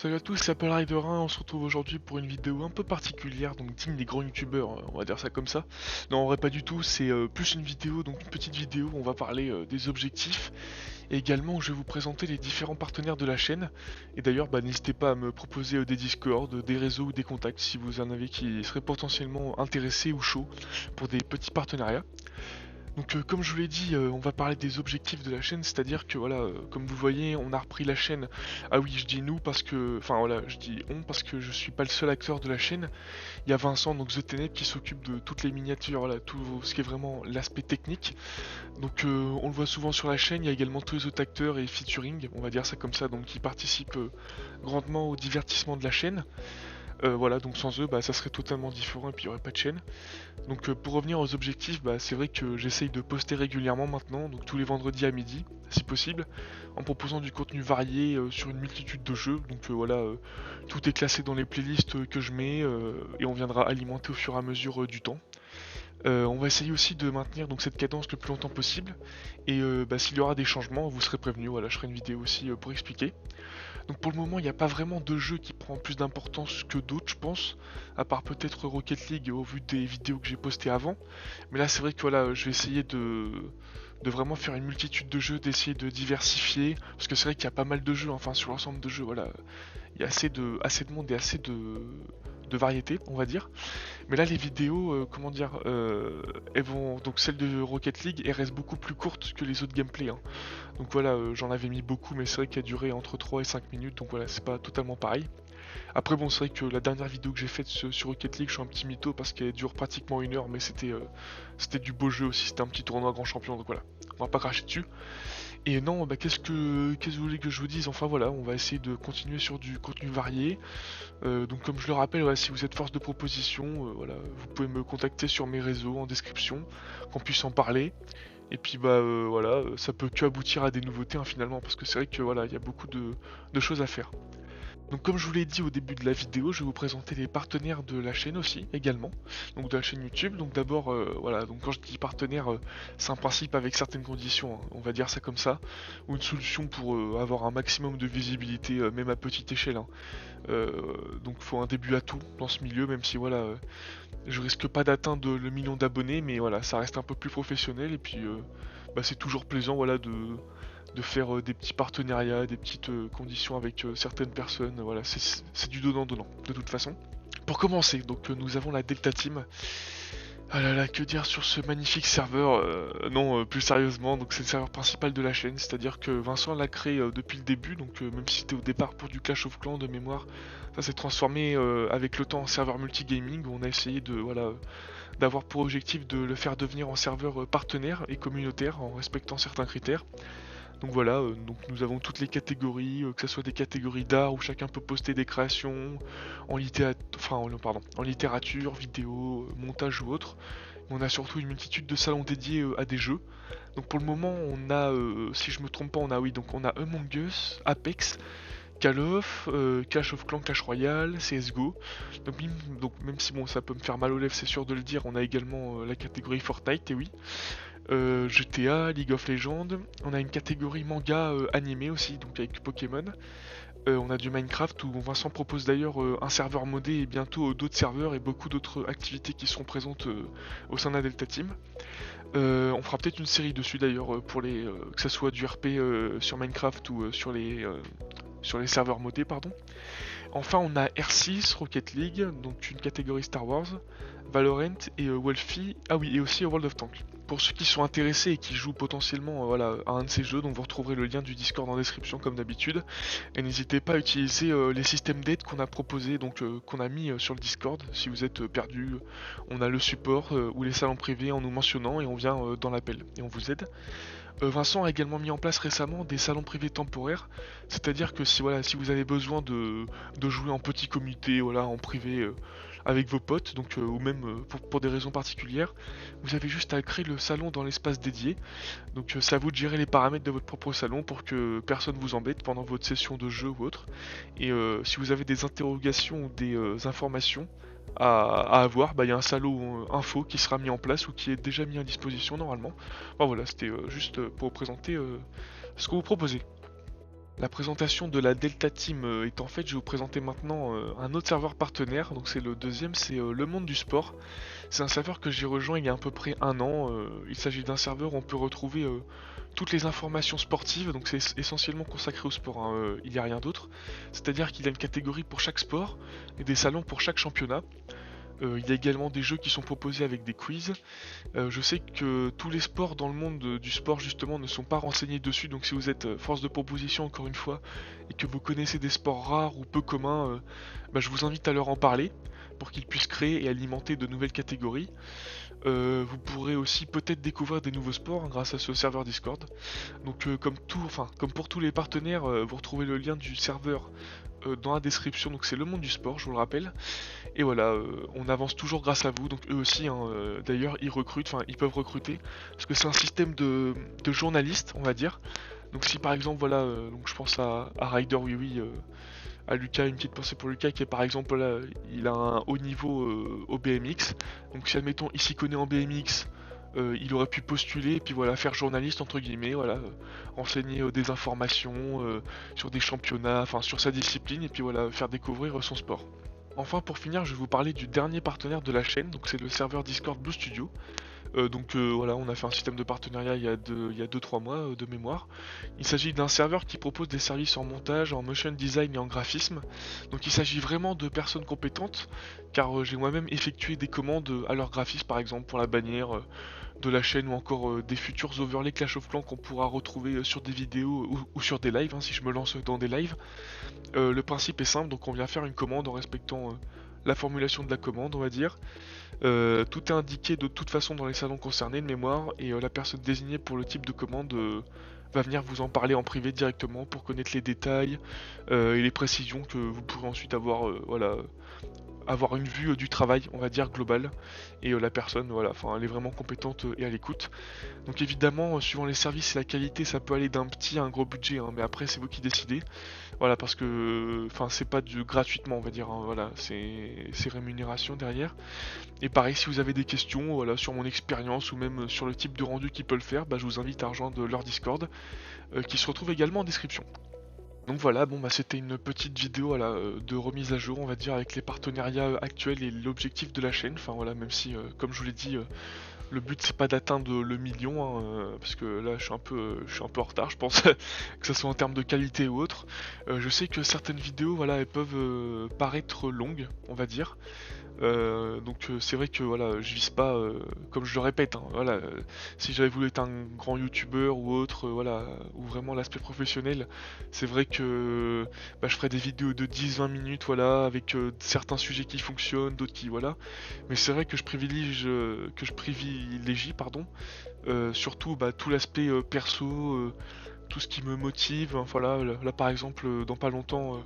Salut à tous, c'est Apple Rider 1, on se retrouve aujourd'hui pour une vidéo un peu particulière, donc digne des grands youtubeurs, on va dire ça comme ça. Non, en vrai pas du tout, c'est plus une vidéo, donc une petite vidéo où on va parler des objectifs, et également où je vais vous présenter les différents partenaires de la chaîne. Et d'ailleurs, n'hésitez pas à me proposer des Discord, des réseaux ou des contacts si vous en avez qui seraient potentiellement intéressés ou chauds pour des petits partenariats. Donc comme je vous l'ai dit, on va parler des objectifs de la chaîne, c'est-à-dire que voilà, comme vous voyez, on a repris la chaîne. Ah oui, je dis nous parce que, enfin voilà, je dis on parce que je suis pas le seul acteur de la chaîne. Il y a Vincent, donc The Tenet, qui s'occupe de toutes les miniatures, voilà, tout ce qui est vraiment l'aspect technique. Donc on le voit souvent sur la chaîne. Il y a également tous les autres acteurs et featuring, on va dire ça comme ça, donc qui participent grandement au divertissement de la chaîne. Voilà, donc sans eux, ça serait totalement différent et puis il n'y aurait pas de chaîne. Donc pour revenir aux objectifs, c'est vrai que j'essaye de poster régulièrement maintenant, donc tous les vendredis à midi, si possible, en proposant du contenu varié sur une multitude de jeux. Donc voilà, tout est classé dans les playlists que je mets et on viendra alimenter au fur et à mesure du temps. On va essayer aussi de maintenir donc cette cadence le plus longtemps possible. Et s'il y aura des changements, vous serez prévenus. Voilà, je ferai une vidéo aussi pour expliquer. Donc pour le moment, il n'y a pas vraiment de jeu qui prend plus d'importance que d'autres, je pense. À part peut-être Rocket League au vu des vidéos que j'ai postées avant. Mais là, c'est vrai que voilà, je vais essayer de vraiment faire une multitude de jeux, d'essayer de diversifier. Parce que c'est vrai qu'il y a pas mal de jeux, enfin sur l'ensemble de jeux, voilà. Il y a assez de monde et assez de variété, on va dire. Mais là, les vidéos, comment dire, elles vont. Donc, celle de Rocket League, elle reste beaucoup plus courte que les autres gameplays, hein. Donc voilà, j'en avais mis beaucoup, mais c'est vrai qu'elle durait entre 3 et 5 minutes, donc voilà, c'est pas totalement pareil. Après, bon, c'est vrai que la dernière vidéo que j'ai faite sur Rocket League, je suis un petit mytho parce qu'elle dure pratiquement 1 heure, mais c'était du beau jeu aussi, c'était un petit tournoi grand champion, donc voilà, on va pas cracher dessus. Et non, qu'est-ce que vous voulez que je vous dise? Enfin voilà, on va essayer de continuer sur du contenu varié. Donc comme je le rappelle, voilà, si vous êtes force de proposition, voilà, vous pouvez me contacter sur mes réseaux en description, qu'on puisse en parler. Et puis voilà, ça peut que aboutir à des nouveautés hein, finalement, parce que c'est vrai que voilà, il y a beaucoup de choses à faire. Donc comme je vous l'ai dit au début de la vidéo, je vais vous présenter les partenaires de la chaîne aussi, également. Donc de la chaîne YouTube. Donc d'abord, voilà, donc quand je dis partenaire, c'est un principe avec certaines conditions, hein, on va dire ça comme ça, ou une solution pour avoir un maximum de visibilité, même à petite échelle, hein. Donc faut un début à tout dans ce milieu, même si voilà, je risque pas d'atteindre le million d'abonnés, mais voilà, ça reste un peu plus professionnel et puis c'est toujours plaisant voilà de faire des petits partenariats, des petites conditions avec certaines personnes. Voilà, c'est du donnant-donnant, de toute façon. Pour commencer, donc nous avons la Delta Team. Ah là là, que dire sur ce magnifique serveur. Non, plus sérieusement, donc c'est le serveur principal de la chaîne, c'est-à-dire que Vincent l'a créé depuis le début, donc même si c'était au départ pour du Clash of Clans de mémoire, ça s'est transformé avec le temps en serveur multigaming, où on a essayé de voilà d'avoir pour objectif de le faire devenir en serveur partenaire et communautaire en respectant certains critères. Donc voilà, donc nous avons toutes les catégories, que ce soit des catégories d'art où chacun peut poster des créations, en littérature, vidéo, montage ou autre. Mais on a surtout une multitude de salons dédiés à des jeux. Donc pour le moment, on a, si je me trompe pas, on a Among Us, Apex, Call of, Clash of Clans, Clash Royale, CSGO. Donc même si bon, ça peut me faire mal aux lèvres, c'est sûr de le dire, on a également la catégorie Fortnite, et oui. GTA, League of Legends, on a une catégorie manga animé aussi, donc avec Pokémon. On a du Minecraft où Vincent propose d'ailleurs un serveur modé et bientôt d'autres serveurs et beaucoup d'autres activités qui seront présentes au sein de la Delta Team. On fera peut-être une série dessus d'ailleurs pour les que ça soit du RP sur Minecraft ou sur les serveurs modés pardon. Enfin on a R6, Rocket League, donc une catégorie Star Wars, Valorant et Wolfie, ah oui et aussi World of Tanks. Pour ceux qui sont intéressés et qui jouent potentiellement voilà, à un de ces jeux, donc vous retrouverez le lien du Discord en description comme d'habitude. Et n'hésitez pas à utiliser les systèmes d'aide qu'on a proposés, donc qu'on a mis sur le Discord. Si vous êtes perdu, on a le support ou les salons privés en nous mentionnant et on vient dans l'appel et on vous aide. Vincent a également mis en place récemment des salons privés temporaires, c'est-à-dire que si, voilà, si vous avez besoin de jouer en petit comité, voilà, en privé avec vos potes, donc, ou même pour des raisons particulières, vous avez juste à créer le salon dans l'espace dédié. Donc c'est à vous de gérer les paramètres de votre propre salon pour que personne vous embête pendant votre session de jeu ou autre. Et si vous avez des interrogations ou des informations, à avoir, il y a un salon info qui sera mis en place ou qui est déjà mis à disposition normalement. Enfin voilà, c'était juste pour vous présenter ce que vous proposez. La présentation de la Delta Team étant faite, je vais vous présenter maintenant un autre serveur partenaire, donc c'est le deuxième, c'est Le Monde du Sport. C'est un serveur que j'ai rejoint il y a à peu près un an. Il s'agit d'un serveur où on peut retrouver toutes les informations sportives, donc c'est essentiellement consacré au sport, hein, il n'y a rien d'autre. C'est-à-dire qu'il y a une catégorie pour chaque sport et des salons pour chaque championnat. Il y a également des jeux qui sont proposés avec des quiz. Je sais que tous les sports dans le monde du sport justement ne sont pas renseignés dessus, donc si vous êtes force de proposition encore une fois et que vous connaissez des sports rares ou peu communs, je vous invite à leur en parler pour qu'ils puissent créer et alimenter de nouvelles catégories. Vous pourrez aussi peut-être découvrir des nouveaux sports, hein, grâce à ce serveur Discord. Donc comme pour tous les partenaires, vous retrouvez le lien du serveur dans la description, donc c'est Le Monde du Sport, je vous le rappelle. Et voilà, on avance toujours grâce à vous, donc eux aussi, hein, d'ailleurs, ils recrutent, enfin, ils peuvent recruter, parce que c'est un système de journalistes, on va dire. Donc si par exemple, voilà, donc je pense à Ryder Oui Oui, à Lucas, une petite pensée pour Lucas, qui est par exemple, là, il a un haut niveau au BMX. Donc si admettons, il s'y connaît en BMX, il aurait pu postuler et puis voilà, faire journaliste entre guillemets, voilà, renseigner des informations sur des championnats, enfin sur sa discipline, et puis voilà, faire découvrir son sport. Enfin, pour finir, je vais vous parler du dernier partenaire de la chaîne, donc c'est le serveur Discord Blue Studio. Voilà, on a fait un système de partenariat il y a 2-3 mois de mémoire. Il s'agit d'un serveur qui propose des services en montage, en motion design et en graphisme. Donc il s'agit vraiment de personnes compétentes, car j'ai moi-même effectué des commandes à leur graphisme, par exemple pour la bannière de la chaîne ou encore des futurs overlays Clash of Clans qu'on pourra retrouver sur des vidéos ou sur des lives, hein, si je me lance dans des lives. Le principe est simple, donc on vient faire une commande en respectant la formulation de la commande, on va dire. Tout est indiqué de toute façon dans les salons concernés de mémoire et la personne désignée pour le type de commande va venir vous en parler en privé directement pour connaître les détails et les précisions que vous pourrez ensuite avoir, voilà, avoir une vue du travail, on va dire, global. Et la personne, voilà, enfin, elle est vraiment compétente et à l'écoute. Donc évidemment, suivant les services et la qualité, ça peut aller d'un petit à un gros budget, hein, mais après c'est vous qui décidez. Voilà, parce que, enfin, c'est pas du gratuitement, on va dire, hein, voilà, c'est rémunération derrière. Et pareil, si vous avez des questions, voilà, sur mon expérience ou même sur le type de rendu qu'ils peuvent faire, je vous invite à rejoindre leur Discord, qui se retrouve également en description. Donc voilà, bon c'était une petite vidéo voilà, de remise à jour, on va dire, avec les partenariats actuels et l'objectif de la chaîne. Enfin voilà, même si, comme je vous l'ai dit, le but c'est pas d'atteindre le million, hein, parce que là je suis un peu en retard, je pense, que ce soit en termes de qualité ou autre. Je sais que certaines vidéos, voilà, elles peuvent paraître longues, on va dire. C'est vrai que voilà, je vise pas, comme je le répète, hein, voilà, si j'avais voulu être un grand youtubeur ou autre, voilà, ou vraiment l'aspect professionnel, c'est vrai que je ferais des vidéos de 10-20 minutes, voilà, avec certains sujets qui fonctionnent, d'autres qui, voilà. Mais c'est vrai que je privilégie, pardon, surtout tout l'aspect perso, tout ce qui me motive, hein, voilà, là par exemple, dans pas longtemps.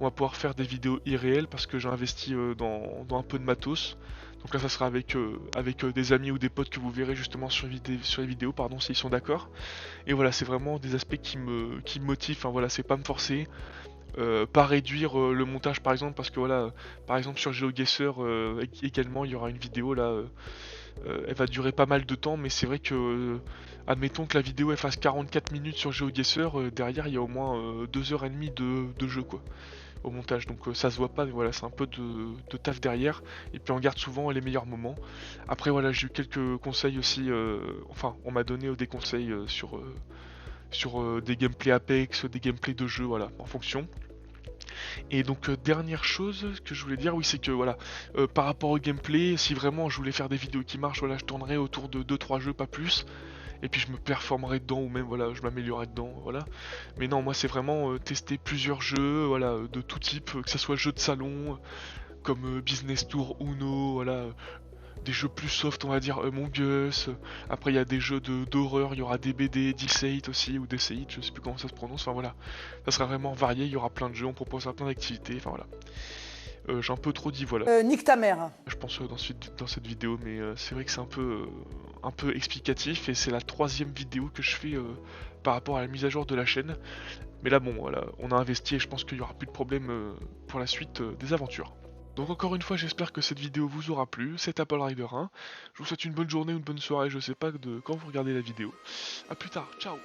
On va pouvoir faire des vidéos irréelles parce que j'ai investi dans un peu de matos. Donc là ça sera avec des amis ou des potes que vous verrez justement sur les vidéos, pardon, s'ils sont d'accord. Et voilà, c'est vraiment des aspects qui me motivent, enfin voilà, c'est pas me forcer, pas réduire le montage par exemple, parce que voilà, par exemple sur GeoGuessr également il y aura une vidéo là, elle va durer pas mal de temps, mais c'est vrai que, admettons que la vidéo elle fasse 44 minutes sur GeoGuessr, derrière il y a au moins 2h30 de jeu quoi au montage, donc ça se voit pas, mais voilà, c'est un peu de taf derrière, et puis on garde souvent les meilleurs moments. Après voilà, j'ai eu quelques conseils aussi, enfin on m'a donné des conseils sur des gameplays Apex, des gameplays de jeu, voilà, en fonction. Et donc dernière chose que je voulais dire, oui c'est que voilà, par rapport au gameplay, si vraiment je voulais faire des vidéos qui marchent, voilà, je tournerais autour de 2-3 jeux, pas plus. Et puis je me performerai dedans ou même voilà, je m'améliorerai dedans, voilà. Mais non, moi c'est vraiment tester plusieurs jeux, voilà, de tout type, que ce soit jeux de salon, comme Business Tour, Uno, voilà, des jeux plus soft, on va dire Among Us. Après il y a des jeux d'horreur, il y aura des BD, Disseit aussi, ou Disseit, je sais plus comment ça se prononce, enfin voilà. Ça sera vraiment varié, il y aura plein de jeux, on proposera plein d'activités, enfin voilà. J'ai un peu trop dit, voilà. Nique ta mère. Je pense dans cette vidéo, mais c'est vrai que c'est un peu explicatif et c'est la troisième vidéo que je fais par rapport à la mise à jour de la chaîne. Mais là bon, voilà, on a investi et je pense qu'il n'y aura plus de problème pour la suite des aventures. Donc encore une fois, j'espère que cette vidéo vous aura plu. C'est Apple Rider 1. Je vous souhaite une bonne journée ou une bonne soirée, je sais pas de quand vous regardez la vidéo. A plus tard, ciao.